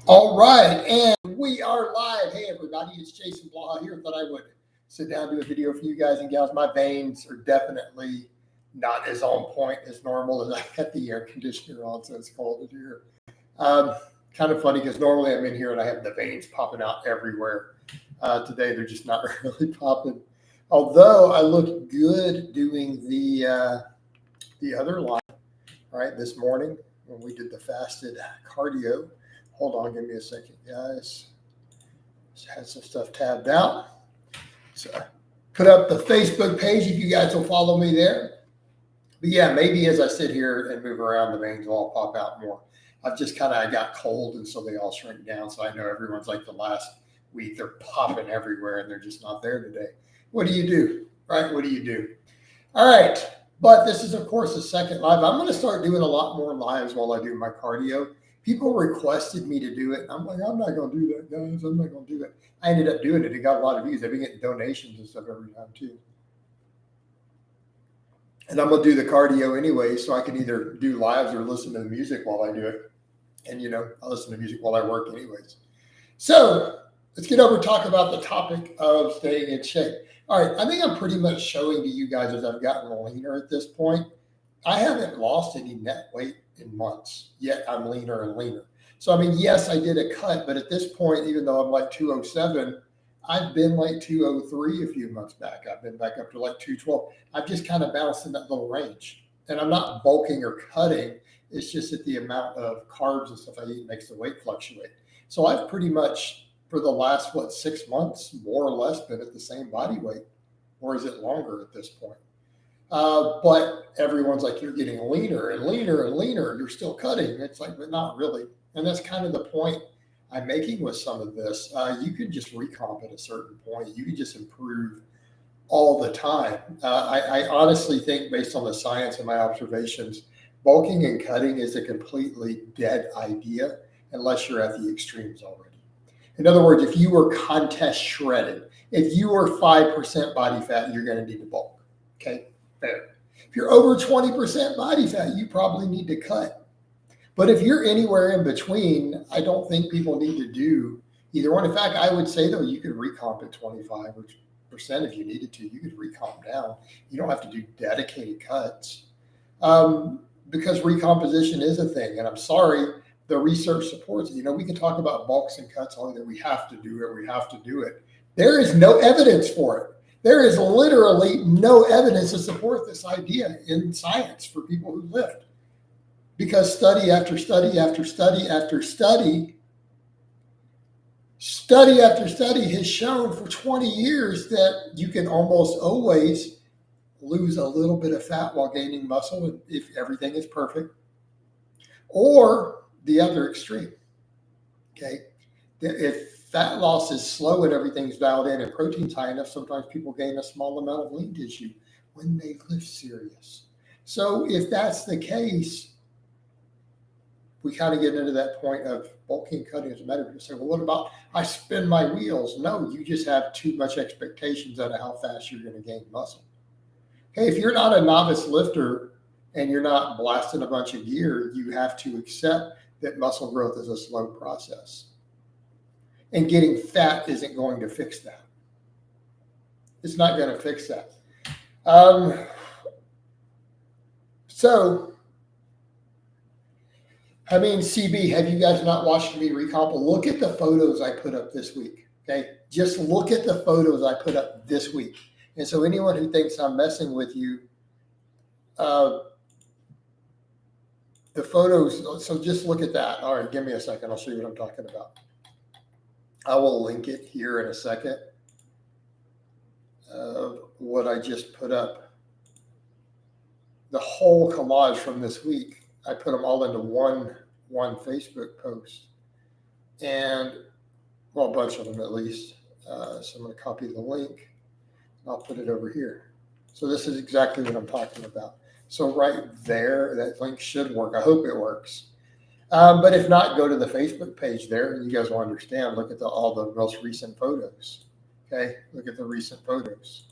All right, and we are live. Hey, everybody, it's Jason Blaha here. Thought I would sit down and do a video for you guys and gals. My veins are definitely not as on point as normal as I got the air conditioner on, so it's cold in here. Kind of funny because normally I'm in here and I have the veins popping out everywhere. Today they're just not really popping. Although I looked good doing the other live, right, this morning when we did the fasted cardio. Hold on, give me a second, guys. Just had some stuff tabbed out. So I put up the Facebook page if you guys will follow me there. But yeah, maybe as I sit here and move around, the veins will all pop out more. I got cold, and so they all shrink down. So I know everyone's like the last week, they're popping everywhere, and they're just not there today. What do you do, right? What do you do? All right, but this is, of course, the second live. I'm going to start doing a lot more lives while I do my cardio. People requested me to do it. I'm like, I'm not going to do that, guys. I'm not going to do it. I ended up doing it. It got a lot of views. I've been getting donations and stuff every time, too. And I'm going to do the cardio anyway, so I can either do lives or listen to the music while I do it. And, I listen to music while I work anyways. So let's get over and talk about the topic of staying in shape. All right, I think I'm pretty much showing to you guys as I've gotten leaner at this point. I haven't lost any net weight in months, yet I'm leaner and leaner. So, I mean, yes, I did a cut, but at this point, even though I'm like 207, I've been like 203 a few months back. I've been back up to like 212. I've just kind of bounced in that little range. And I'm not bulking or cutting. It's just that the amount of carbs and stuff I eat makes the weight fluctuate. So I've pretty much, for the last, 6 months, more or less, been at the same body weight. Or is it longer at this point? But everyone's like, you're getting leaner and leaner and leaner. You're still cutting. It's like, but not really. And that's kind of the point I'm making with some of this. You can just recomp at a certain point. You can just improve all the time. I honestly think, based on the science and my observations, bulking and cutting is a completely dead idea unless you're at the extremes already. In other words, if you were contest shredded, if you were 5% body fat, you're going to need to bulk. Okay. Fair. If you're over 20% body fat, you probably need to cut. But if you're anywhere in between, I don't think people need to do either one. In fact, I would say, though, you could recomp at 25% if you needed to. You could recomp down. You don't have to do dedicated cuts because recomposition is a thing. And I'm sorry, the research supports it. We can talk about bulks and cuts all that we have to do it. We have to do it. There is no evidence for it. There is literally no evidence to support this idea in science for people who lift. Because study after study after study after study after study has shown for 20 years that you can almost always lose a little bit of fat while gaining muscle if everything is perfect. Or the other extreme, okay? If fat loss is slow and everything's dialed in and protein's high enough, sometimes people gain a small amount of lean tissue when they lift serious. So if that's the case, we kind of get into that point of bulking, cutting as a matter. People say, well, what about I spin my wheels? No, you just have too much expectations out of how fast you're going to gain muscle. Hey, if you're not a novice lifter and you're not blasting a bunch of gear, you have to accept that muscle growth is a slow process. And getting fat isn't going to fix that. It's not going to fix that. CB, have you guys not watched me recomp? Look at the photos I put up this week, okay? Just look at the photos I put up this week. And so anyone who thinks I'm messing with you, the photos, so just look at that. All right, give me a second. I'll show you what I'm talking about. I will link it here in a second of what I just put up. The whole collage from this week, I put them all into one Facebook post. And, well, a bunch of them at least. So I'm going to copy the link. I'll put it over here. So this is exactly what I'm talking about. So right there, that link should work. I hope it works. But if not, go to the Facebook page there, and you guys will understand. Look at all the most recent photos. Okay, look at the recent photos.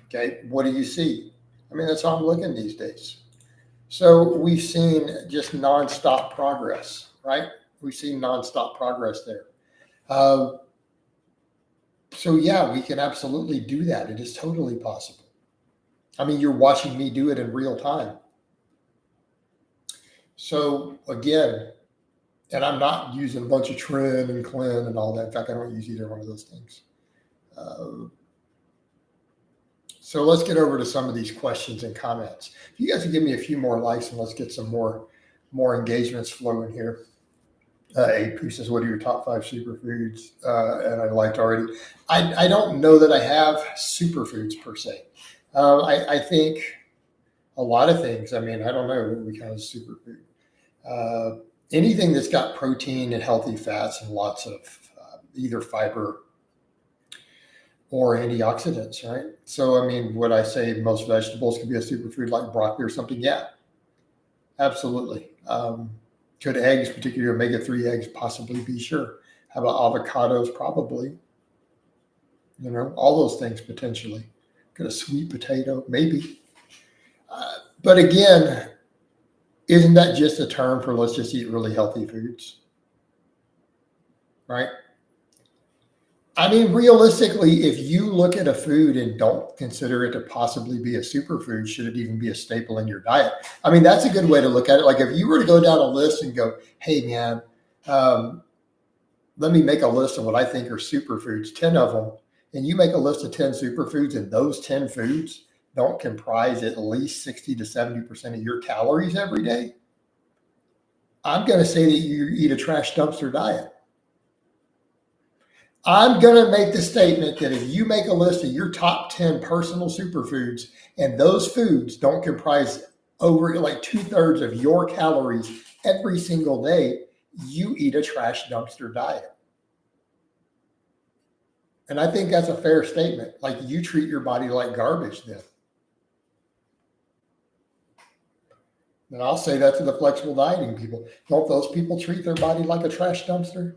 Okay, what do you see? I mean, that's how I'm looking these days. So we've seen just nonstop progress, right? We've seen nonstop progress there. So yeah, we can absolutely do that. It is totally possible. I mean, you're watching me do it in real time. So again, and I'm not using a bunch of trim and clean and all that. In fact, I don't use either one of those things. So let's get over to some of these questions and comments. If you guys can give me a few more likes and let's get some more engagements flowing here. Apu says, what are your top 5 superfoods? And I liked already. I don't know that I have superfoods per se. I think a lot of things. I mean, I don't know what we count as superfood. Anything that's got protein and healthy fats and lots of either fiber or antioxidants, right? So, I mean, would I say most vegetables could be a superfood like broccoli or something? Yeah, absolutely. Could eggs, particularly omega-3 eggs, possibly be? Sure. How about avocados? Probably. You know, all those things potentially. Could a sweet potato? Maybe. But again, isn't that just a term for let's just eat really healthy foods? Right? I mean, realistically, if you look at a food and don't consider it to possibly be a superfood, should it even be a staple in your diet? I mean, that's a good way to look at it. Like if you were to go down a list and go, hey, man, let me make a list of what I think are superfoods, 10 of them, and you make a list of 10 superfoods and those 10 foods don't comprise at least 60 to 70% of your calories every day, I'm going to say that you eat a trash dumpster diet. I'm going to make the statement that if you make a list of your top 10 personal superfoods and those foods don't comprise over like 2/3 of your calories every single day, you eat a trash dumpster diet. And I think that's a fair statement. Like you treat your body like garbage then. And I'll say that to the flexible dieting people. Don't those people treat their body like a trash dumpster?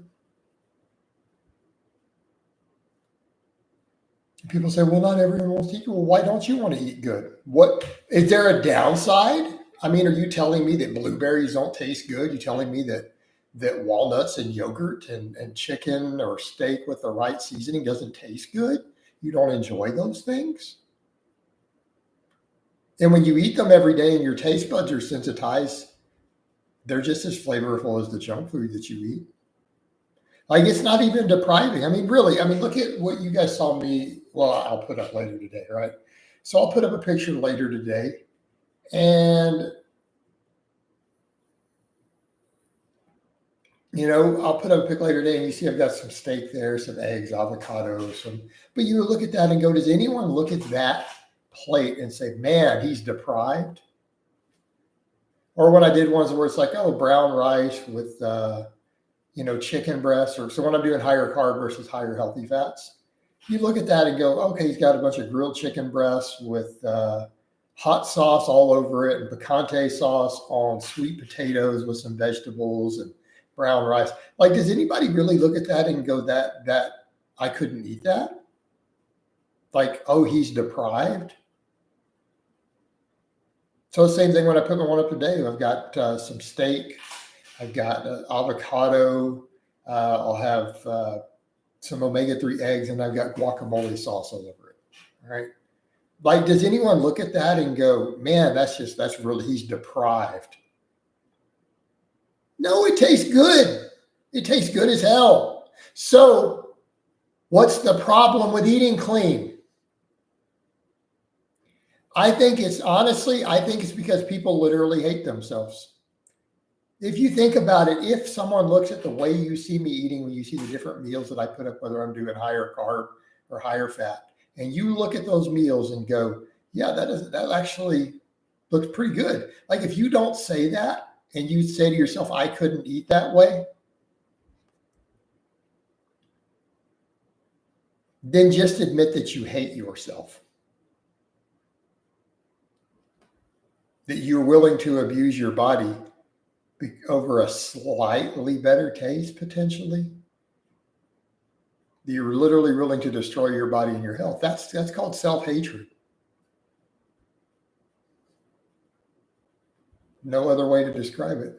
People say, well, not everyone wants to eat good. Well, why don't you want to eat good? What is there a downside? I mean, are you telling me that blueberries don't taste good? You telling me that walnuts and yogurt and chicken or steak with the right seasoning doesn't taste good? You don't enjoy those things? And when you eat them every day and your taste buds are sensitized, they're just as flavorful as the junk food that you eat. Like it's not even depriving. I mean, really, I mean, look at what you guys saw me. Well, I'll put up later today, right? So I'll put up a picture later today. And, you know, I'll put up a pic later today and you see I've got some steak there, some eggs, avocados. But you look at that and go, does anyone look at that plate and say, man, he's deprived? Or when I did ones where it's like, oh, brown rice with, you know, chicken breasts, or so when I'm doing higher carb versus higher healthy fats, you look at that and go, okay, he's got a bunch of grilled chicken breasts with hot sauce all over it and picante sauce on sweet potatoes with some vegetables and brown rice. Like, does anybody really look at that and go, that I couldn't eat that? Like, oh, he's deprived. So the same thing when I put my one up today. I've got some steak. I've got avocado. I'll have some omega-3 eggs, and I've got guacamole sauce all over it. All right. Like, does anyone look at that and go, man, that's really, he's deprived? No, it tastes good. It tastes good as hell. So what's the problem with eating clean? I think it's because people literally hate themselves. If you think about it, if someone looks at the way you see me eating, when you see the different meals that I put up, whether I'm doing higher carb or higher fat, and you look at those meals and go, yeah, that actually looks pretty good. Like if you don't say that and you say to yourself, I couldn't eat that way, then just admit that you hate yourself. That you're willing to abuse your body over a slightly better taste, potentially. You're literally willing to destroy your body and your health. That's called self-hatred. No other way to describe it.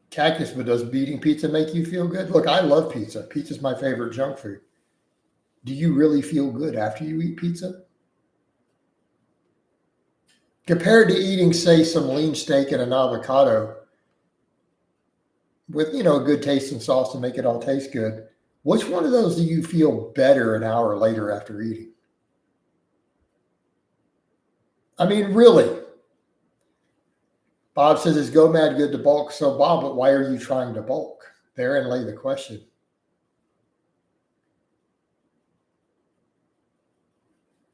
Cactus, but does eating pizza make you feel good? Look, I love pizza. Pizza's my favorite junk food. Do you really feel good after you eat pizza? Compared to eating, say, some lean steak and an avocado with, a good tasting sauce to make it all taste good, which one of those do you feel better an hour later after eating? I mean, really? Bob says, is Go Mad good to bulk? So, Bob, but why are you trying to bulk? Therein lay the question.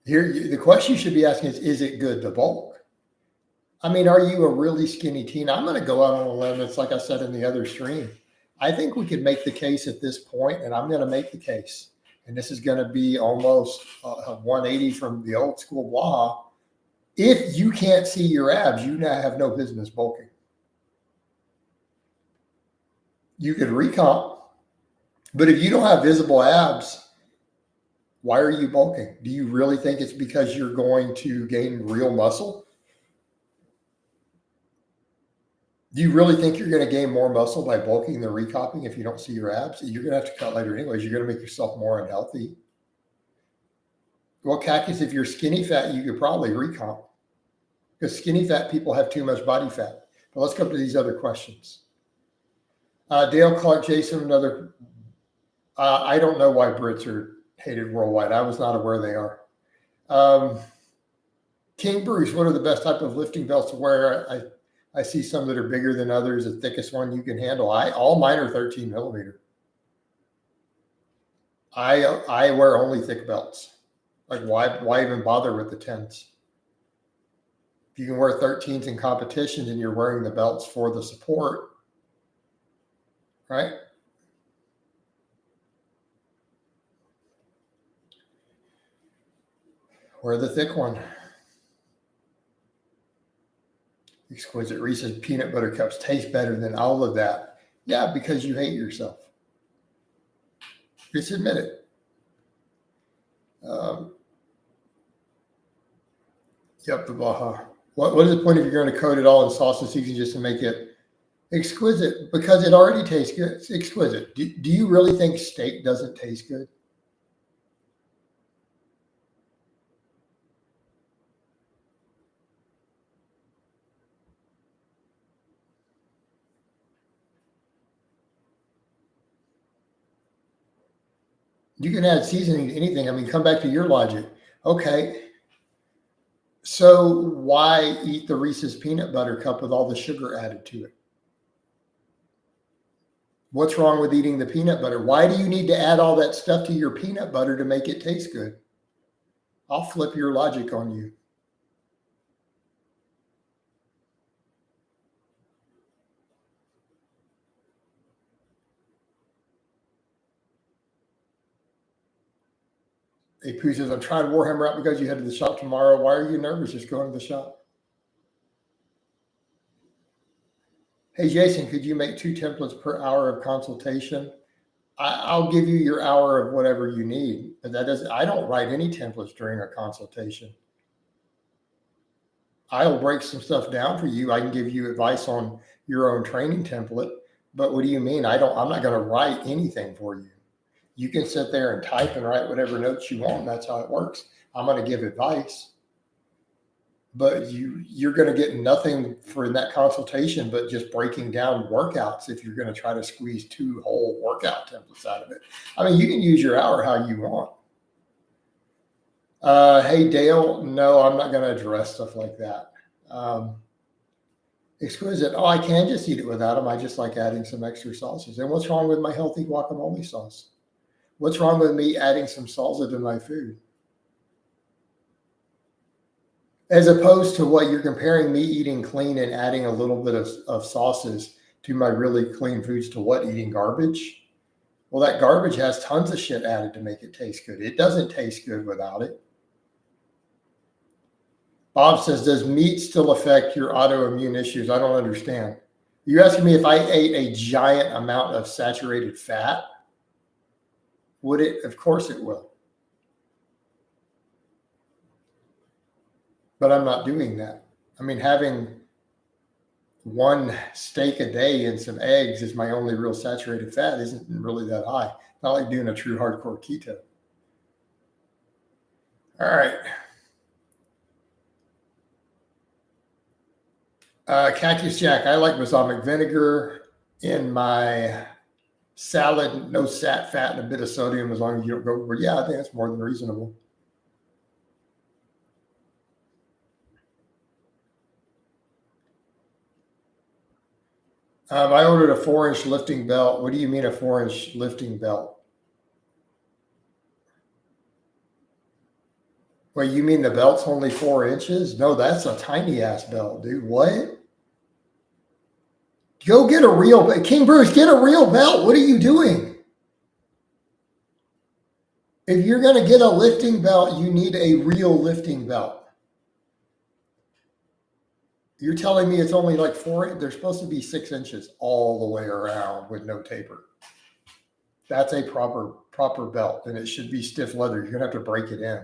Here, the question you should be asking is it good to bulk? I mean, are you a really skinny teen? I'm going to go out on a limb. It's like I said in the other stream. I think we could make the case at this point, and I'm going to make the case. And this is going to be almost a 180 from the old school Blaha. If you can't see your abs, you now have no business bulking. You could recomp, but if you don't have visible abs, why are you bulking? Do you really think it's because you're going to gain real muscle? Do you really think you're going to gain more muscle by bulking than recomping if you don't see your abs? You're going to have to cut later anyways. You're going to make yourself more unhealthy. Well, Cactus, if you're skinny fat, you could probably recomp because skinny fat people have too much body fat. But let's go to these other questions. Dale Clark, Jason, another. I don't know why Brits are hated worldwide. I was not aware they are. King Bruce, what are the best type of lifting belts to wear? I see some that are bigger than others. The thickest one you can handle. All mine are 13 millimeter. I wear only thick belts. Like why even bother with the 10s? If you can wear 13s in competitions and you're wearing the belts for the support, right? Wear the thick one. Exquisite Reese's peanut butter cups taste better than all of that. Yeah, because you hate yourself. Just admit it. Yep, the Blaha. What is the point if you're going to coat it all in sausage seasoning just to make it exquisite? Because it already tastes good. It's exquisite. Do you really think steak doesn't taste good? You can add seasoning to anything. I mean, come back to your logic. Okay. So why eat the Reese's peanut butter cup with all the sugar added to it? What's wrong with eating the peanut butter? Why do you need to add all that stuff to your peanut butter to make it taste good? I'll flip your logic on you. Hey, Pooh says, I'm trying Warhammer out because you head to the shop tomorrow. Why are you nervous? Just going to the shop. Hey, Jason, could you make 2 templates per hour of consultation? I'll give you your hour of whatever you need. But that doesn't. I don't write any templates during a consultation. I'll break some stuff down for you. I can give you advice on your own training template. But what do you mean? I'm not going to write anything for you. You can sit there and type and write whatever notes you want. That's how it works. I'm going to give advice. But you're going to get nothing for that consultation but just breaking down workouts if you're going to try to squeeze 2 whole workout templates out of it. I mean, you can use your hour how you want. Hey, Dale, no, I'm not going to address stuff like that. Exquisite. Oh, I can just eat it without them. I just like adding some extra sauces. And what's wrong with my healthy guacamole sauce? What's wrong with me adding some salsa to my food? As opposed to what you're comparing me eating clean and adding a little bit of sauces to my really clean foods to what? Eating garbage? Well, that garbage has tons of shit added to make it taste good. It doesn't taste good without it. Bob says, does meat still affect your autoimmune issues? I don't understand. You're asking me if I ate a giant amount of saturated fat? Would it? Of course it will. But I'm not doing that. I mean, having one steak a day and some eggs is my only real saturated fat isn't really that high. Not like doing a true hardcore keto. All right. Cactus Jack, I like balsamic vinegar in my salad, no fat and a bit of sodium as long as you don't go over. Yeah, I think that's more than reasonable. I ordered a 4-inch lifting belt. What do you mean a 4-inch lifting belt? Wait, you mean the belt's only 4 inches? No, that's a tiny ass belt, dude. What? Go get a real King Bruce, get a real belt. What are you doing? If you're going to get a lifting belt, you need a real lifting belt. You're telling me it's only like 4? They're supposed to be 6 inches all the way around with no taper. That's a proper belt, and it should be stiff leather. You're going to have to break it in.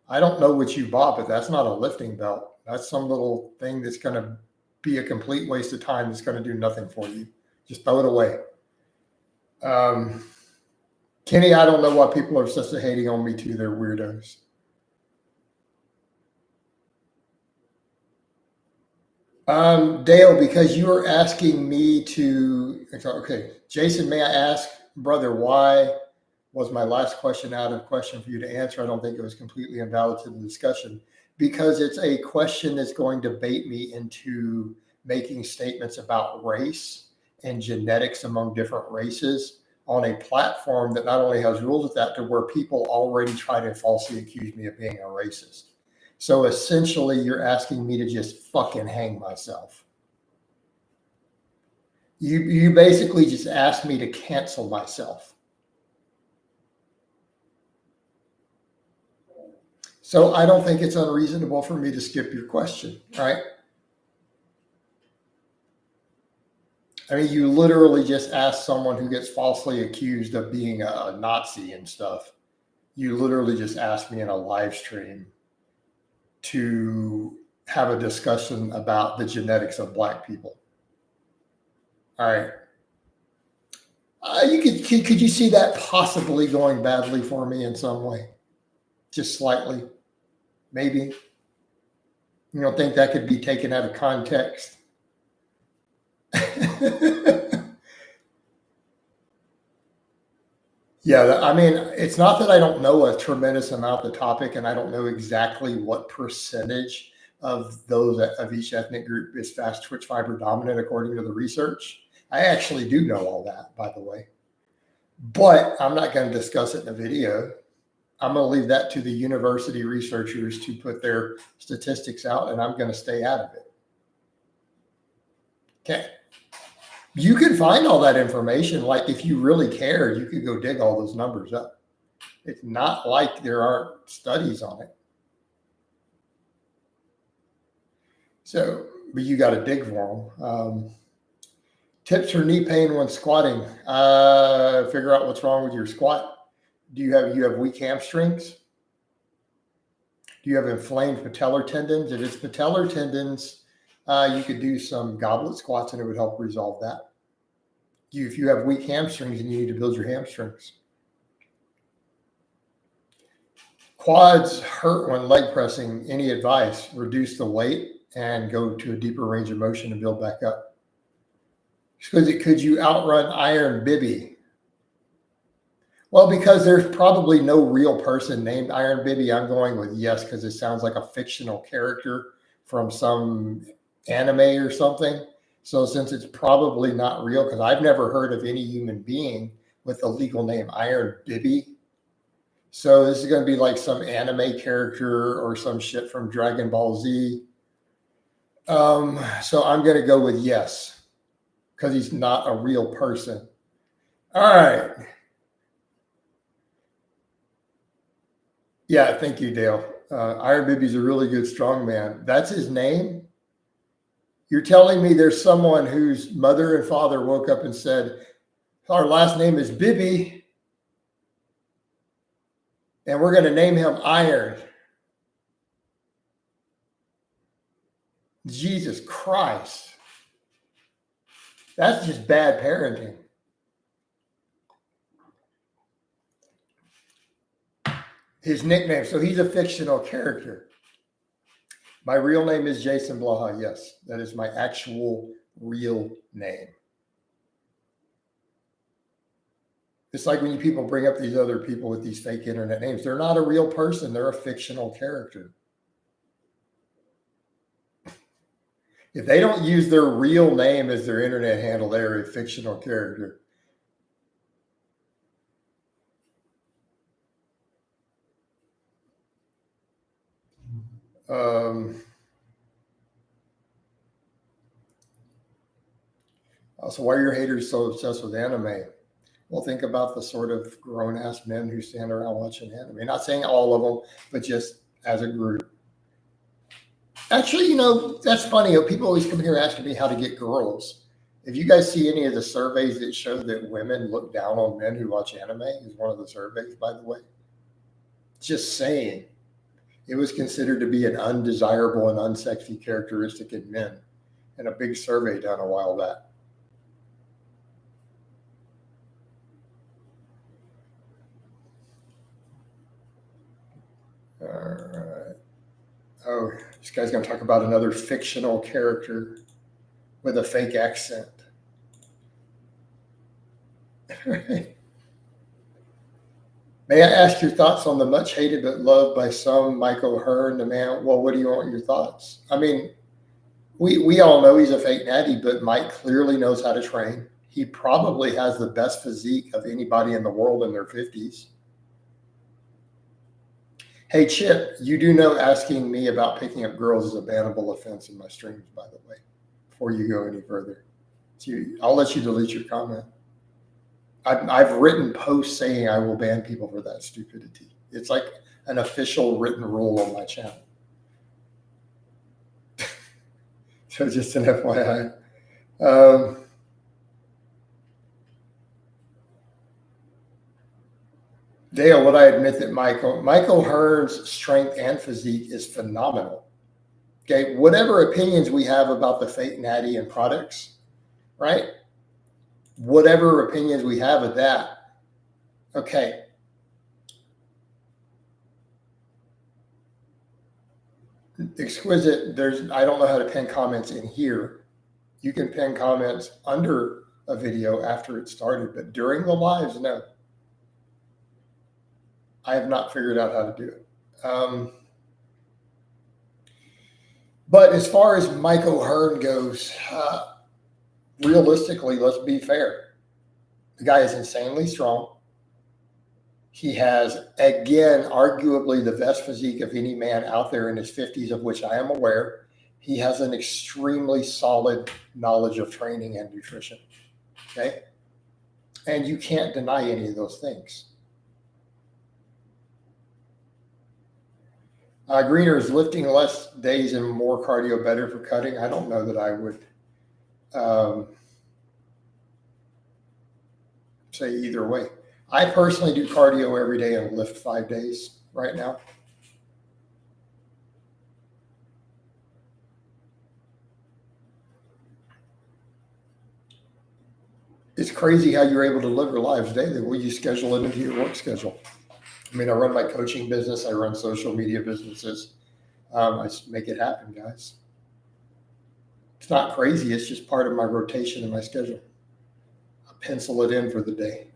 I don't know what you bought, but that's not a lifting belt. That's some little thing that's going to be a complete waste of time. That's going to do nothing for you. Just throw it away. Kenny, I don't know why people are such a hating on me too. They're weirdos. Dale, because you are asking me to, okay, Jason, may I ask, brother, why was my last question out of question for you to answer? I don't think it was completely invalid to the discussion, because it's a question that's going to bait me into making statements about race and genetics among different races on a platform that not only has rules with that, to where people already try to falsely accuse me of being a racist. So essentially, you're asking me to just fucking hang myself. You basically just asked me to cancel myself. So I don't think it's unreasonable for me to skip your question, right? I mean, you literally just asked someone who gets falsely accused of being a Nazi and stuff. You literally just asked me in a live stream to have a discussion about the genetics of Black people. All right. Could you see that possibly going badly for me in some way? Just slightly, maybe. You don't think that could be taken out of context? Yeah, I mean, it's not that I don't know a tremendous amount of the topic, and I don't know exactly what percentage of those of each ethnic group is fast twitch fiber dominant according to the research. I actually do know all that, by the way, but I'm not going to discuss it in a video. I'm going to leave that to the university researchers to put their statistics out, and I'm going to stay out of it. Okay. You can find all that information. Like, if you really cared, you could go dig all those numbers up. It's not like there aren't studies on it. So, but you got to dig for them. Tips for knee pain when squatting. Figure out what's wrong with your squat. Do you have weak hamstrings? Do you have inflamed patellar tendons? If it's patellar tendons, you could do some goblet squats and it would help resolve that. If you have weak hamstrings, and you need to build your hamstrings. Quads hurt when leg pressing. Any advice? Reduce the weight and go to a deeper range of motion and build back up. Could you outrun Iron Bibi? Well, because there's probably no real person named Iron Bibi, I'm going with yes, because it sounds like a fictional character from some anime or something. So since it's probably not real, because I've never heard of any human being with a legal name Iron Bibi. So this is going to be like some anime character or some shit from Dragon Ball Z. So I'm going to go with yes, because he's not a real person. All right. Yeah, thank you, Dale. Iron Bibi's a really good strongman. That's his name? You're telling me there's someone whose mother and father woke up and said, our last name is Bibi, and we're going to name him Iron. Jesus Christ. That's just bad parenting. His nickname, so he's a fictional character. My real name is Jason Blaha. Yes, that is my actual real name. It's like when people bring up these other people with these fake internet names. They're not a real person. They're a fictional character. If they don't use their real name as their internet handle, they're a fictional character. Also, why are your haters so obsessed with anime? Well, think about the sort of grown-ass men who stand around watching anime. Not saying all of them, but just as a group. Actually, you know, that's funny. People always come here asking me how to get girls. If you guys see any of the surveys that show that women look down on men who watch anime, is one of the surveys, by the way. Just saying. It was considered to be an undesirable and unsexy characteristic in men. And a big survey done a while back. All right. Oh, this guy's going to talk about another fictional character with a fake accent. May I ask your thoughts on the much hated but loved by some Michael Hearn, the man? Well, what do you want your thoughts? I mean, we all know he's a fake natty, but Mike clearly knows how to train. He probably has the best physique of anybody in the world in their 50s. Hey, Chip, you do know asking me about picking up girls is a bannable offense in my streams, by the way, before you go any further. So I'll let you delete your comment. I've written posts saying I will ban people for that stupidity. It's like an official written rule on my channel. So just an FYI. Dale, would I admit that Michael Hearn's strength and physique is phenomenal? Okay, whatever opinions we have about the fake natty and products, right? Whatever opinions we have of that, okay. Exquisite, I don't know how to pin comments in here. You can pin comments under a video after it started, but during the lives, no. I have not figured out how to do it. But as far as Michael Hearn goes, realistically, let's be fair. The guy is insanely strong. He has, again, arguably the best physique of any man out there in his 50s, of which I am aware. He has an extremely solid knowledge of training and nutrition. Okay? And you can't deny any of those things. Greener, is lifting less days and more cardio better for cutting? I don't know that I would say either way. I personally do cardio every day and lift 5 days right now. It's crazy how you're able to live your lives daily. Will you schedule it into your work schedule? I mean, I run my coaching business. I run social media businesses. I make it happen, guys. It's not crazy. It's just part of my rotation in my schedule. I pencil it in for the day.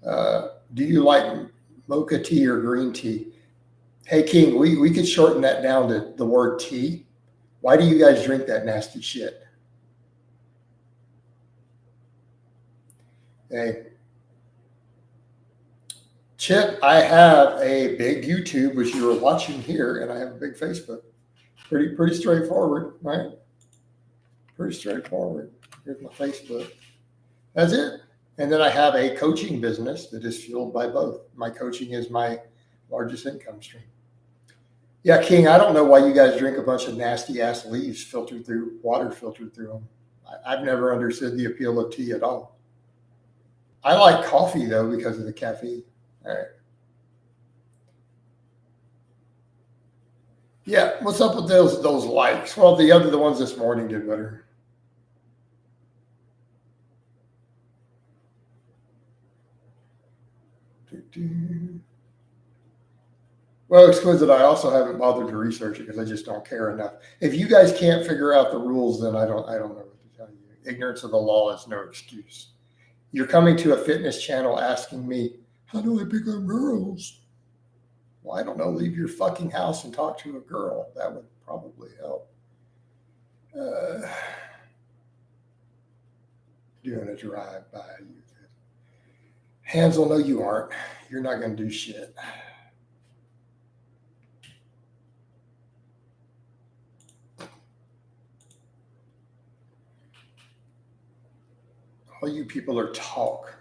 Do you like mocha tea or green tea? Hey, King, we could shorten that down to the word tea. Why do you guys drink that nasty shit? Hey. Chip, I have a big YouTube, which you are watching here, and I have a big Facebook. Pretty straightforward, right? Pretty straightforward. Here's my Facebook. That's it. And then I have a coaching business that is fueled by both. My coaching is my largest income stream. Yeah, King, I don't know why you guys drink a bunch of nasty ass leaves filtered through water filtered through them. I've never understood the appeal of tea at all. I like coffee though because of the caffeine. All right. Yeah, what's up with those likes? Well, the ones this morning did better. Well, exquisite. I also haven't bothered to research it because I just don't care enough. If you guys can't figure out the rules, then I don't know what to tell you. Ignorance of the law is no excuse. You're coming to a fitness channel asking me, how do I pick on girls? Well, I don't know. Leave your fucking house and talk to a girl. That would probably help. Doing a drive by. Hansel, no, you aren't. You're not going to do shit. All you people are talk.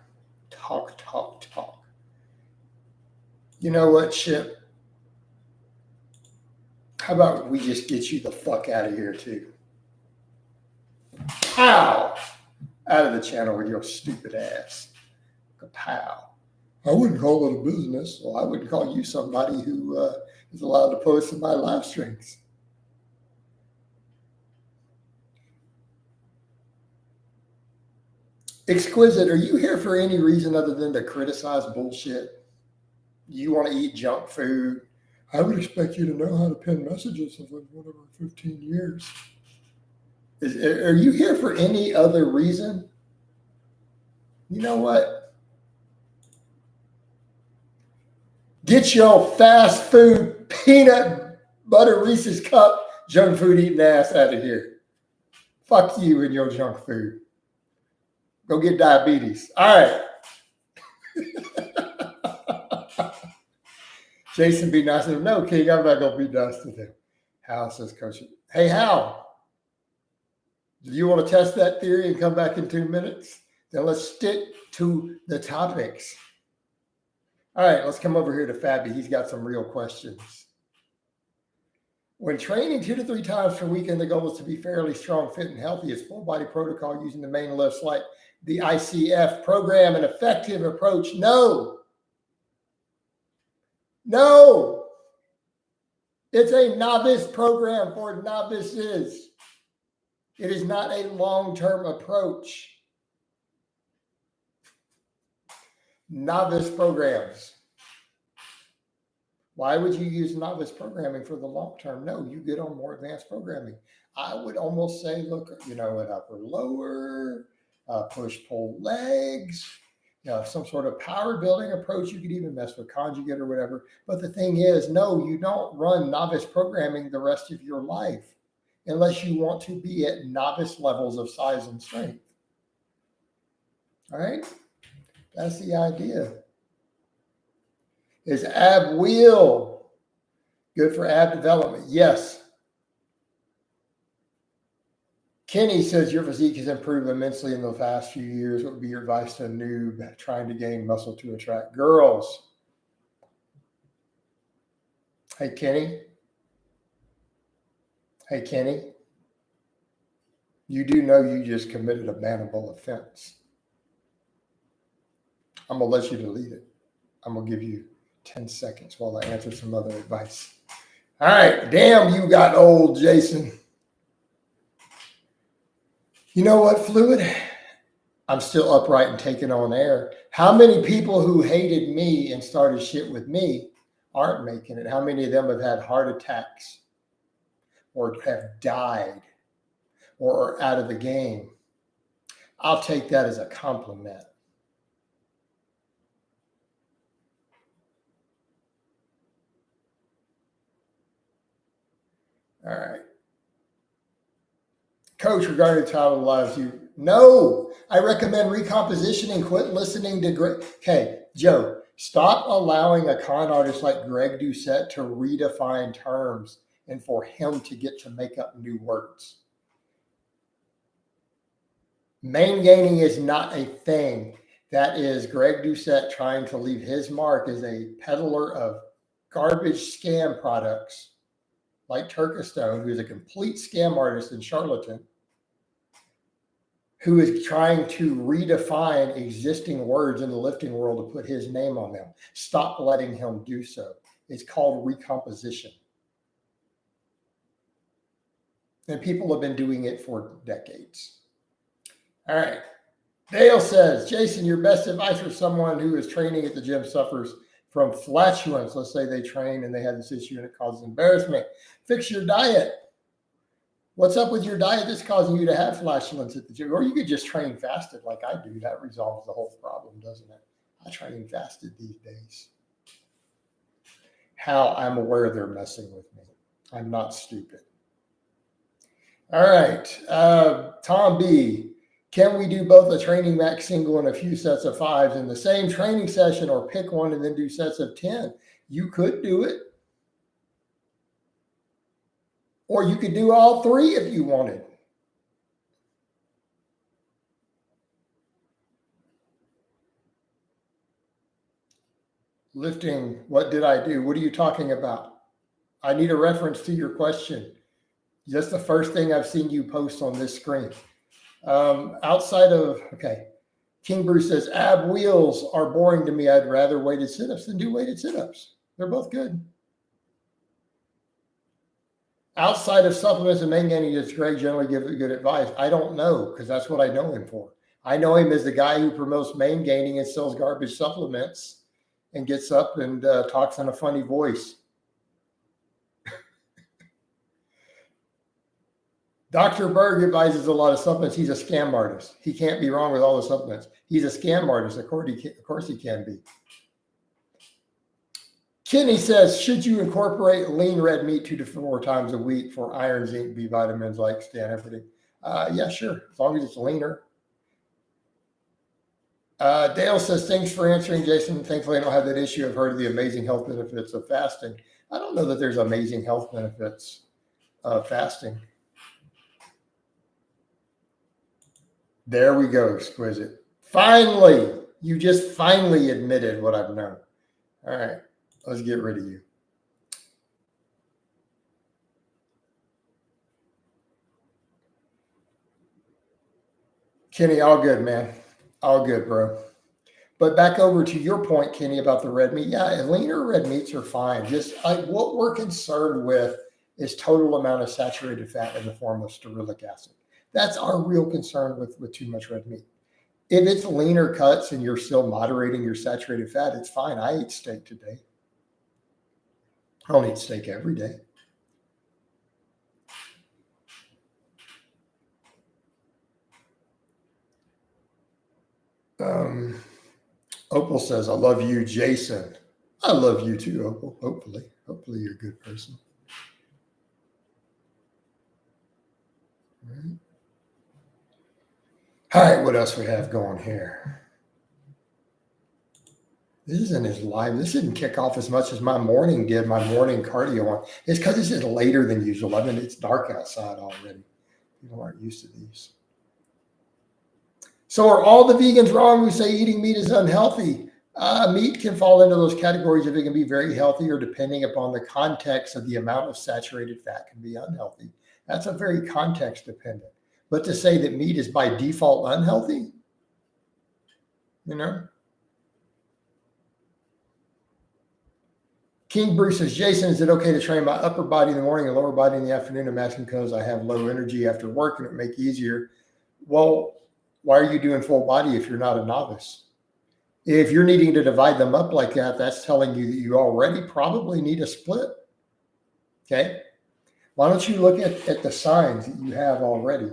You know what, Chip? How about we just get you the fuck out of here, too? Pow! Out of the channel with your stupid ass. Kapow. I wouldn't call it a business. Well, I wouldn't call you somebody who is allowed to post in my live streams. Exquisite, are you here for any reason other than to criticize bullshit? You want to eat junk food? I would expect you to know how to pin messages since I've been over 15 years. Are you here for any other reason? You know what? Get your fast food peanut butter Reese's cup junk food eating ass out of here. Fuck you and your junk food. Go get diabetes. All right. Jason, be nice to him. No, King, I'm not going to be nice to them. Hal says, Coach. Hey, Hal, do you want to test that theory and come back in 2 minutes? Then let's stick to the topics. All right, let's come over here to Fabi. He's got some real questions. When training 2 to 3 times per weekend, the goal is to be fairly strong, fit, and healthy. Is full body protocol using the main lifts like the ICF program an effective approach? No. No. It's a novice program for novices. It is not a long-term approach. Novice programs. Why would you use novice programming for the long term? No, you get on more advanced programming. I would almost say, look, an upper lower, push pull legs, some sort of power building approach. You could even mess with conjugate or whatever. But the thing is, no, you don't run novice programming the rest of your life unless you want to be at novice levels of size and strength. All right? That's the idea. Is ab wheel good for ab development? Yes. Kenny says your physique has improved immensely in the past few years. What would be your advice to a noob trying to gain muscle to attract girls? Hey, Kenny. You do know you just committed a bannable offense. I'm going to let you delete it. I'm going to give you 10 seconds while I answer some other advice. All right. Damn, you got old, Jason. You know what, Fluid? I'm still upright and taking on air. How many people who hated me and started shit with me aren't making it? How many of them have had heart attacks or have died or are out of the game? I'll take that as a compliment. All right. Coach, regarding the title of lives, no, I recommend recomposition and quit listening to Greg. Okay, Joe, stop allowing a con artist like Greg Doucette to redefine terms and for him to get to make up new words. Main gaining is not a thing. That is Greg Doucette trying to leave his mark as a peddler of garbage scam products like Turkestone, who's a complete scam artist and charlatan, who is trying to redefine existing words in the lifting world to put his name on them. Stop letting him do so. It's called recomposition. And people have been doing it for decades. All right. Dale says, Jason, your best advice for someone who is training at the gym suffers from flatulence. Let's say they train and they have this issue and it causes embarrassment. Fix your diet. What's up with your diet that's causing you to have flatulence at the gym? Or you could just train fasted like I do. That resolves the whole problem, doesn't it? I train fasted these days. How? I'm aware they're messing with me. I'm not stupid. All right. Tom B. Can we do both a training max single and a few sets of fives in the same training session, or pick one and then do sets of 10? You could do it. Or you could do all three if you wanted. Lifting, what did I do? What are you talking about? I need a reference to your question. Just the first thing I've seen you post on this screen. Outside of, okay, King Bruce says, ab wheels are boring to me. I'd rather weighted sit-ups than do weighted sit-ups. They're both good. Outside of supplements and main gaining, does Greg generally give good advice? I don't know, because that's what I know him for. I know him as the guy who promotes main gaining and sells garbage supplements and gets up and talks in a funny voice. Dr. Berg advises a lot of supplements. He's a scam artist. He can't be wrong with all the supplements. He's a scam artist. Of course he can be. Kenny says, should you incorporate lean red meat 2 to 4 times a week for iron, zinc, B vitamins like Stan everything? Yeah, sure. As long as it's leaner. Dale says, thanks for answering, Jason. Thankfully, I don't have that issue. I've heard of the amazing health benefits of fasting. I don't know that there's amazing health benefits of fasting. There we go, Exquisite. Finally, you just finally admitted what I've known. All right, let's get rid of you. Kenny, all good, man. All good, bro. But back over to your point, Kenny, about the red meat. Yeah, leaner red meats are fine. Just what we're concerned with is total amount of saturated fat in the form of stearylic acid. That's our real concern with too much red meat. If it's leaner cuts and you're still moderating your saturated fat, it's fine. I ate steak today. I don't eat steak every day. Opal says, I love you, Jason. I love you too, Opal. Hopefully you're a good person. All right, what else we have going here? This isn't as live. This didn't kick off as much as my morning did, my morning cardio one. It's because this is later than usual. I mean, it's dark outside already. People aren't used to these. So are all the vegans wrong who say eating meat is unhealthy? Meat can fall into those categories if it can be very healthy, or depending upon the context of the amount of saturated fat can be unhealthy. That's a very context dependent. But to say that meat is by default unhealthy, you know? King Bruce says, Jason, is it okay to train my upper body in the morning and lower body in the afternoon? I'm asking because I have low energy after work and it make it easier. Well, why are you doing full body if you're not a novice? If you're needing to divide them up like that, that's telling you that you already probably need a split. Okay. Why don't you look at the signs that you have already,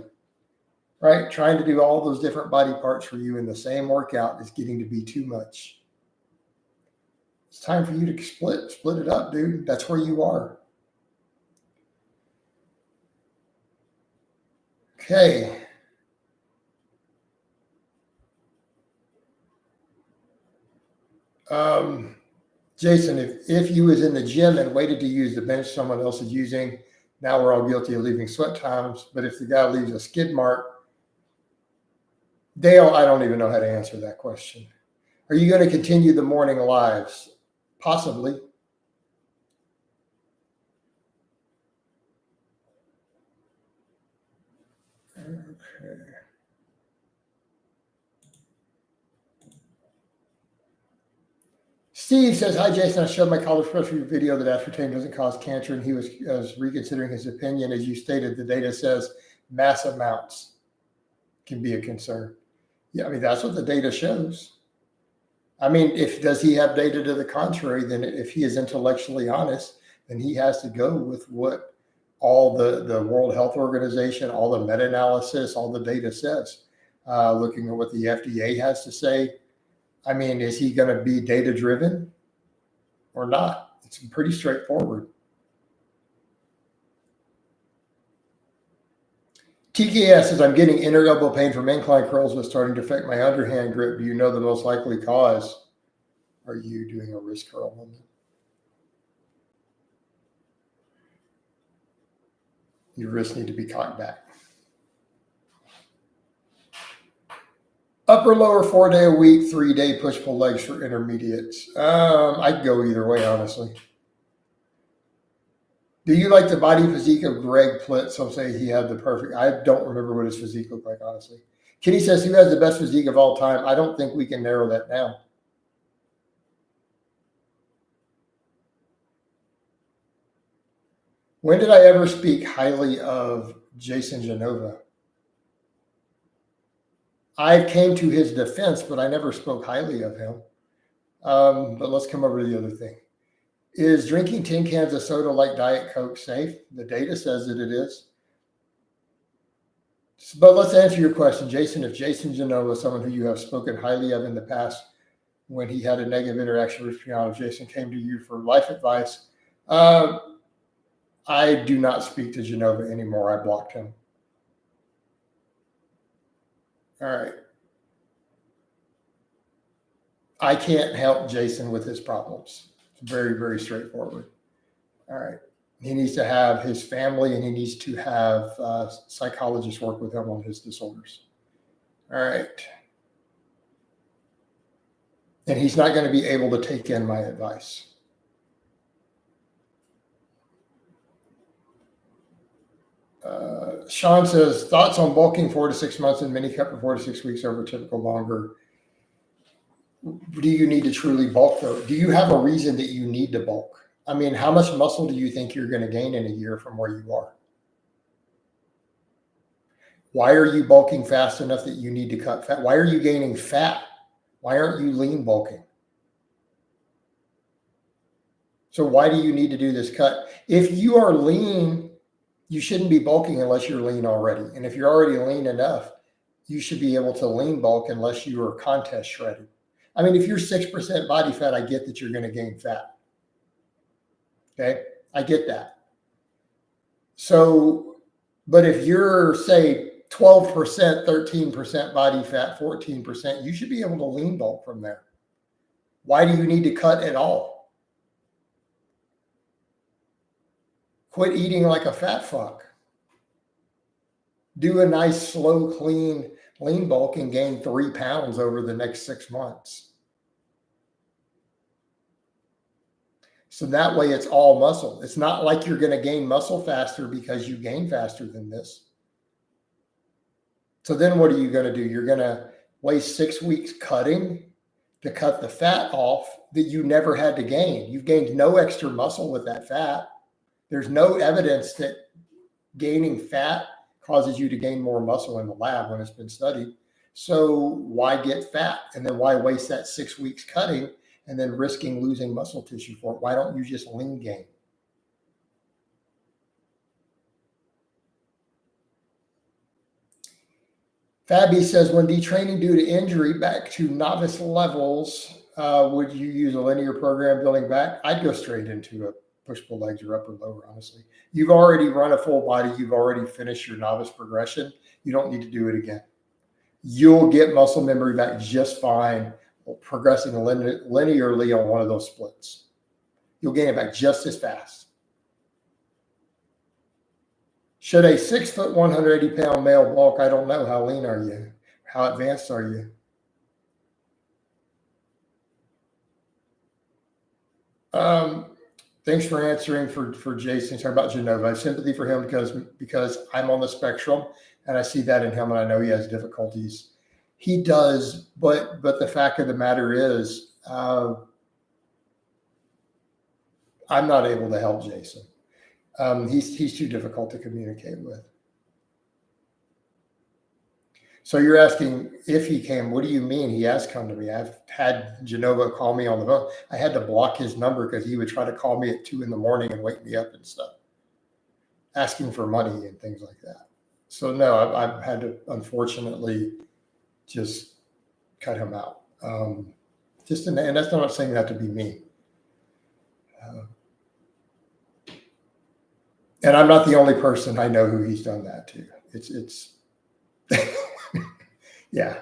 right? Trying to do all those different body parts for you in the same workout is getting to be too much. It's time for you to split it up, dude. That's where you are. Okay. Jason, if you was in the gym and waited to use the bench someone else is using, now we're all guilty of leaving sweat times. But if the guy leaves a skid mark, Dale, I don't even know how to answer that question. Are you going to continue the morning lives? Possibly. Okay. Steve says, hi, Jason. I showed my college professor video that aspartame doesn't cause cancer, and he was reconsidering his opinion. As you stated, the data says mass amounts can be a concern. Yeah, I mean, that's what the data shows. I mean, does he have data to the contrary? Then if he is intellectually honest, then he has to go with what all the World Health Organization, all the meta-analysis, all the data says. Looking at what the FDA has to say, I mean, is he going to be data-driven or not? It's pretty straightforward. TKS says, I'm getting inner elbow pain from incline curls, but starting to affect my underhand grip. Do you know the most likely cause? Are you doing a wrist curl on that? Your wrists need to be cocked back. Upper lower 4 day a week, 3 day push pull legs for intermediates. I'd go either way, honestly. Do you like the body physique of Greg Plitt? Some say he had the perfect. I don't remember what his physique looked like, honestly. Kitty says, who has the best physique of all time? I don't think we can narrow that down. When did I ever speak highly of Jason Genova? I came to his defense, but I never spoke highly of him. But let's come over to the other thing. Is drinking 10 cans of soda like Diet Coke safe? The data says that it is. But let's answer your question, Jason. If Jason Genova, someone who you have spoken highly of in the past, when he had a negative interaction with Piano, Jason came to you for life advice, I do not speak to Genova anymore. I blocked him. All right. I can't help Jason with his problems. It's very, very straightforward. All right. He needs to have his family, and he needs to have psychologists work with him on his disorders. All right. And he's not going to be able to take in my advice. Sean says, thoughts on bulking 4 to 6 months and mini cut for 4 to 6 weeks over typical longer. Do you need to truly bulk though? Do you have a reason that you need to bulk? I mean, how much muscle do you think you're going to gain in a year from where you are? Why are you bulking fast enough that you need to cut fat? Why are you gaining fat? Why aren't you lean bulking? So why do you need to do this cut? If you are lean, you shouldn't be bulking unless you're lean already. And if you're already lean enough, you should be able to lean bulk unless you are contest shredded. I mean, if you're 6% body fat, I get that you're going to gain fat. Okay, I get that. So, but if you're, say, 12%, 13% body fat, 14%, you should be able to lean bulk from there. Why do you need to cut at all? Quit eating like a fat fuck. Do a nice, slow, clean lean bulk and gain 3 pounds over the next 6 months. So that way it's all muscle. It's not like you're going to gain muscle faster because you gain faster than this. So then what are you going to do? You're going to waste 6 weeks cutting to cut the fat off that you never had to gain. You've gained no extra muscle with that fat. There's no evidence that gaining fat causes you to gain more muscle in the lab when it's been studied. So why get fat? And then why waste that 6 weeks cutting and then risking losing muscle tissue for it? Why don't you just lean gain? Fabi says, when detraining due to injury back to novice levels, would you use a linear program building back? I'd go straight into a push-pull legs or upper lower, honestly. You've already run a full body. You've already finished your novice progression. You don't need to do it again. You'll get muscle memory back just fine progressing linearly on one of those splits. You'll gain it back just as fast. Should a 6 foot, 180 pound male bulk? I don't know. How lean are you? How advanced are you? Thanks for answering for Jason. Talking about Genova. I have sympathy for him because I'm on the spectrum and I see that in him, and I know he has difficulties. He does, but the fact of the matter is, I'm not able to help Jason. He's too difficult to communicate with. So you're asking if he came. What do you mean he has come to me? I've had Genova call me on the phone. I had to block his number because he would try to call me at 2 a.m. and wake me up and stuff, asking for money and things like that. So no, I've had to, unfortunately, just cut him out. And that's not saying that to be mean. And I'm not the only person I know who he's done that to. It's yeah.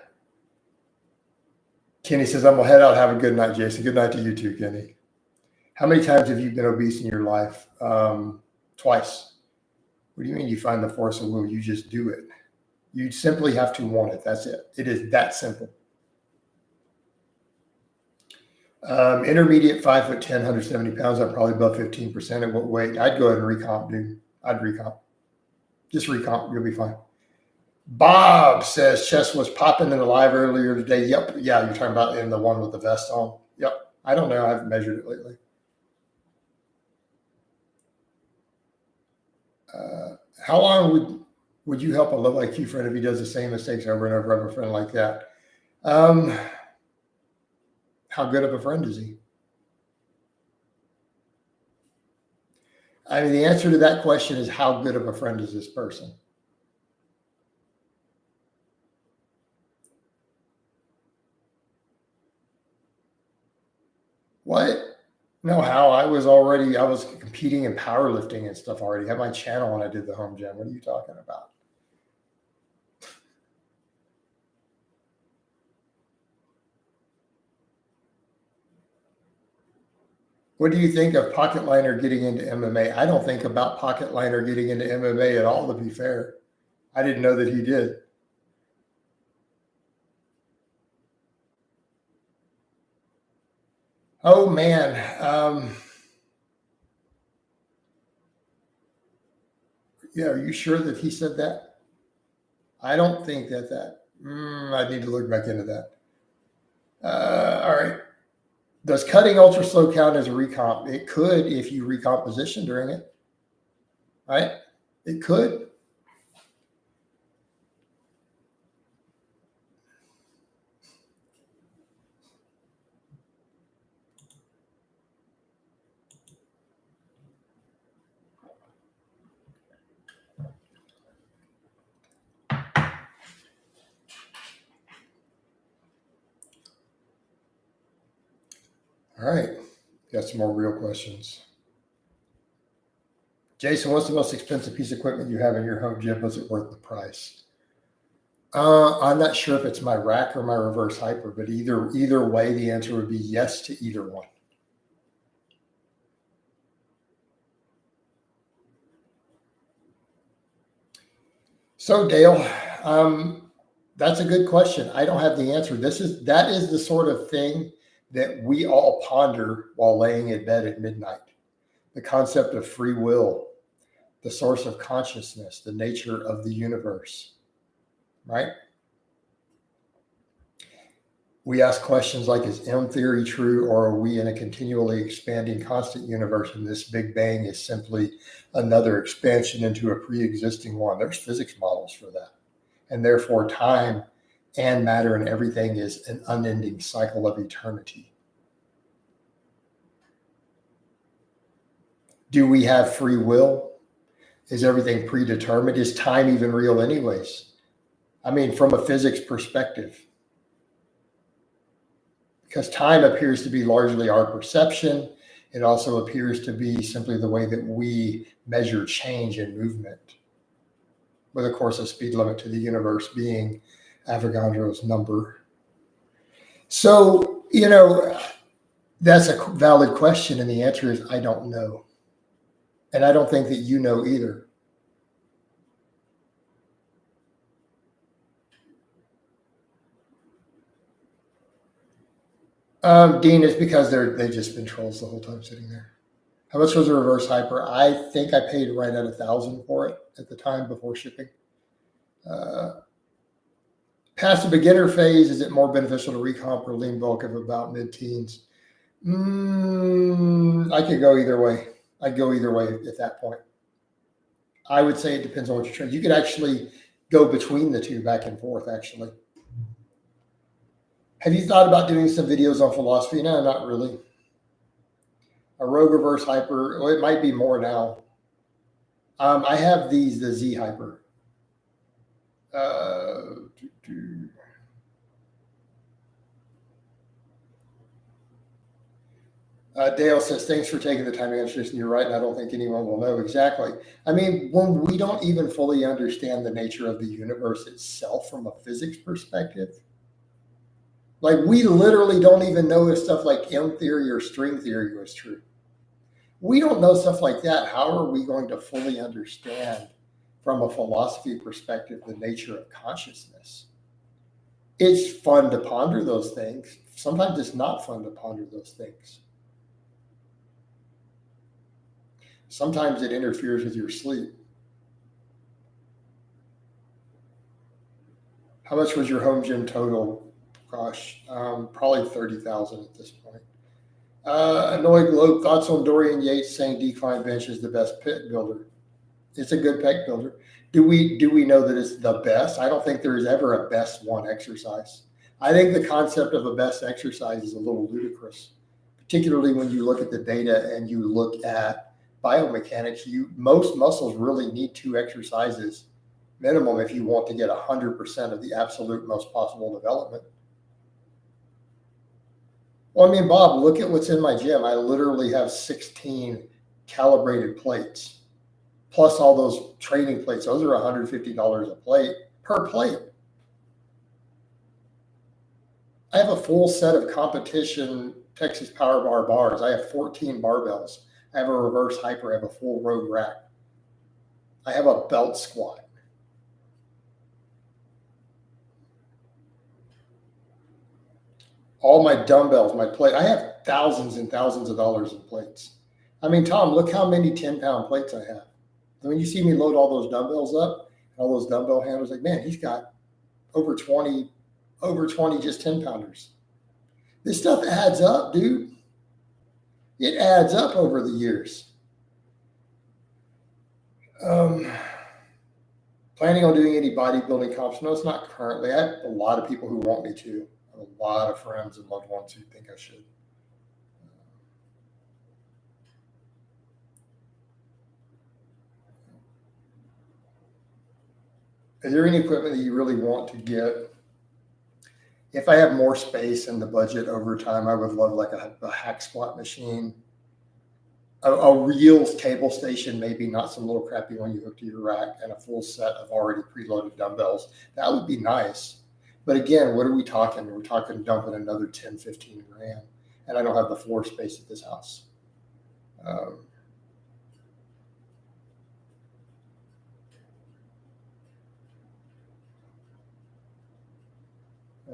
Kenny says, I'm gonna head out. Have a good night, Jason. Good night to you too, Kenny. How many times have you been obese in your life? Twice. What do you mean you find the force of will? You just do it. You simply have to want it. That's it. It is that simple. Intermediate 5'10", 170 pounds. I'm probably above 15% of what weight. I'd go ahead and recomp, dude. I'd recomp. Just recomp. You'll be fine. Bob says chest was popping in the live earlier today. Yep. Yeah, you're talking about in the one with the vest on. Yep. I don't know. I haven't measured it lately. How long would you help a low IQ friend if he does the same mistakes over and over? I have a friend like that. How good of a friend is he? I mean, the answer to that question is how good of a friend is this person? What? No, how? I was competing in powerlifting and stuff already. I had my channel when I did the home gym. What are you talking about? What do you think of Pocket Liner getting into MMA? I don't think about Pocket Liner getting into MMA at all, to be fair. I didn't know that he did. Oh, man. Yeah, are you sure that he said that? I don't think that. I need to look back into that. All right. Does cutting ultra slow count as a recomp? It could if you recomposition during it, right? It could. All right. Got some more real questions. Jason, what's the most expensive piece of equipment you have in your home gym? Was it worth the price? I'm not sure if it's my rack or my reverse hyper, but either way, the answer would be yes to either one. So Dale, that's a good question. I don't have the answer. That is the sort of thing that we all ponder while laying in bed at midnight. The concept of free will, the source of consciousness, the nature of the universe, right? We ask questions like, is M theory true, or are we in a continually expanding constant universe and this Big Bang is simply another expansion into a pre-existing one? There's physics models for that. And therefore time and matter and everything is an unending cycle of eternity. Do we have free will? Is everything predetermined? Is time even real anyways? I mean, from a physics perspective. Because time appears to be largely our perception. It also appears to be simply the way that we measure change and movement. With, of course, a speed limit to the universe being Avogadro's number. So, that's a valid question. And the answer is, I don't know. And I don't think that you know either. Dean, it's because they've just been trolls the whole time sitting there. How much was a reverse hyper? I think I paid right at $1,000 for it at the time before shipping. Past the beginner phase, is it more beneficial to recomp or lean bulk of about mid-teens? I could go either way. I'd go either way at that point. I would say it depends on what you're trying. You could actually go between the two, back and forth, actually. Have you thought about doing some videos on philosophy? No, not really. A rogue reverse hyper, well, it might be more now. I have the Z hyper. Uh, Dale says, thanks for taking the time to answer this. And you're right. And I don't think anyone will know exactly. I mean, when we don't even fully understand the nature of the universe itself from a physics perspective, like we literally don't even know if stuff like M theory or string theory was true. We don't know stuff like that. How are we going to fully understand from a philosophy perspective the nature of consciousness? It's fun to ponder those things. Sometimes it's not fun to ponder those things. Sometimes it interferes with your sleep. How much was your home gym total? Gosh, probably 30,000 at this point. Annoyed Globe, thoughts on Dorian Yates saying decline bench is the best pec builder? It's a good pec builder. Do we know that it's the best? I don't think there is ever a best one exercise. I think the concept of a best exercise is a little ludicrous, particularly when you look at the data and you look at biomechanics. Most muscles really need 2 exercises minimum if you want to get 100% of the absolute most possible development. Well, I mean, Bob, look at what's in my gym. I literally have 16 calibrated plates, plus all those training plates. Those are $150 a plate per plate. I have a full set of competition Texas Power Bar bars. I have 14 barbells. I have a reverse hyper. I have a full road rack. I have a belt squat. All my dumbbells, my plate. I have thousands and thousands of dollars in plates. I mean, Tom, look how many 10-pound plates I have. And when you see me load all those dumbbells up, all those dumbbell handles, like, man, he's got over 20 just 10-pounders. This stuff adds up, dude. It adds up over the years. Planning on doing any bodybuilding comps? No, it's not currently. I have a lot of people who want me to. I have a lot of friends and loved ones who think I should. Is there any equipment that you really want to get? If I have more space in the budget over time, I would love like a hack squat machine, a real table station, maybe not some little crappy one you hook to your rack, and a full set of already preloaded dumbbells. That would be nice. But again, what are we talking? We're talking dumping another 10, 15 grand. And I don't have the floor space at this house.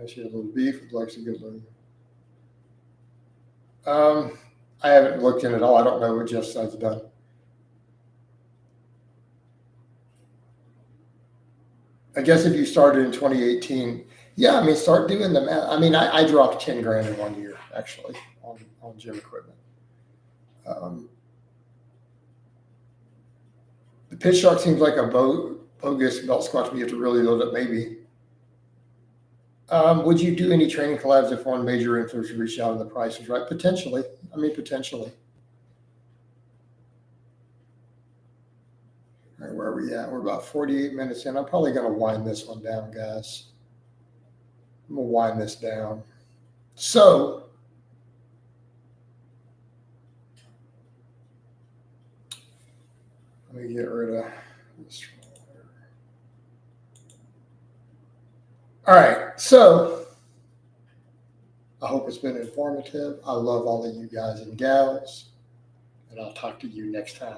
Actually, a little beef with likes a good one. I haven't looked in at all. I don't know what Jeff Side's done. I guess if you started in 2018, yeah, I mean, start doing the math. I mean, I dropped 10 grand in 1 year, actually, on gym equipment. The pitch shark seems like a bogus belt squat to me. You have to really load it, maybe. Would you do any training collabs if one major influencer reached out and the price was right? Potentially. I mean, potentially. All right, where are we at? We're about 48 minutes in. I'm probably going to wind this one down, guys. I'm going to wind this down. So, let me get rid of this. All right, so I hope it's been informative. I love all of you guys and gals, and I'll talk to you next time.